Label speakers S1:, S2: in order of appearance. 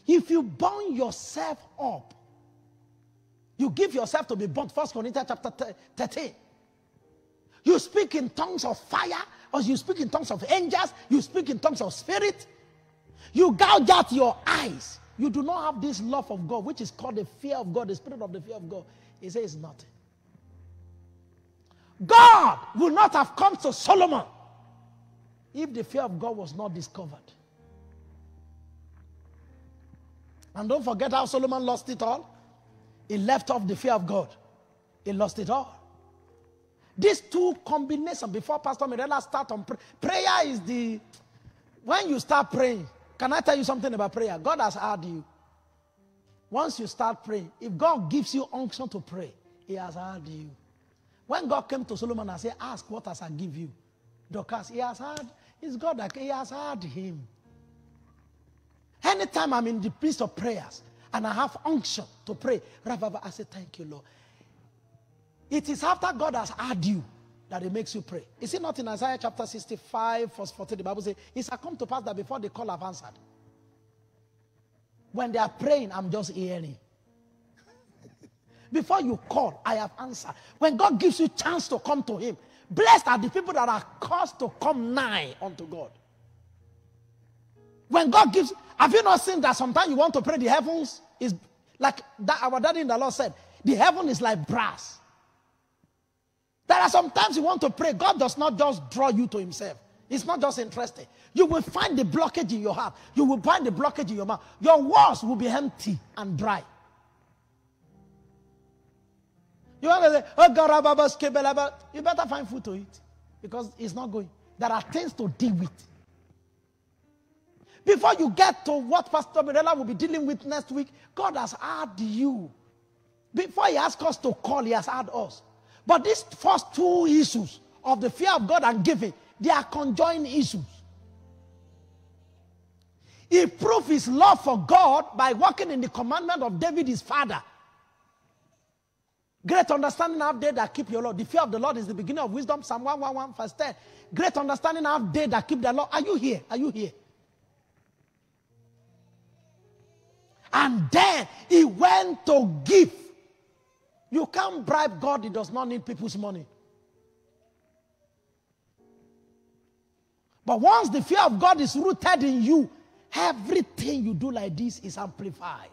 S1: If you burn yourself up, you give yourself to be burnt. 1 Corinthians chapter 13. You speak in tongues of fire, or you speak in tongues of angels, you speak in tongues of spirit. You gouge out your eyes. You do not have this love of God, which is called the fear of God, the spirit of the fear of God. He says nothing. God will not have come to Solomon if the fear of God was not discovered. And don't forget how Solomon lost it all. He left off the fear of God. He lost it all. These two combinations, before Pastor Mirella start on prayer is the, when you start praying, can I tell you something about prayer? God has heard you. Once you start praying, if God gives you unction to pray, he has heard you. When God came to Solomon and said, ask what has I give you? Dorcas, he has heard, it's God that he has heard him. Anytime I'm in the place of prayers and I have unction to pray, I say, thank you, Lord. It is after God has heard you that it makes you pray. Is it not in Isaiah chapter 65, verse 14, the Bible says, it shall come to pass that before they call, I've answered. When they are praying, I'm just hearing. Before you call, I have answered. When God gives you chance to come to him, blessed are the people that are caused to come nigh unto God. When God gives, have you not seen that sometimes you want to pray, the heavens is like that our daddy in the Lord said, the heaven is like brass. There are sometimes you want to pray, God does not just draw you to himself. It's not just interested. You will find the blockage in your heart. You will find the blockage in your mouth. Your words will be empty and dry. You want to say, oh God, you better find food to eat because it's not going. There are things to deal with. Before you get to what Pastor Mirella will be dealing with next week, God has heard you. Before he asks us to call, he has heard us. But these first two issues of the fear of God and giving, they are conjoined issues. He proved his love for God by walking in the commandment of David, his father. Great understanding have they that keep your law. The fear of the Lord is the beginning of wisdom. Psalm 111 verse 10. Great understanding have they that keep the law. Are you here? Are you here? And then he went to give. You can't bribe God. He does not need people's money. But once the fear of God is rooted in you, everything you do like this is amplified.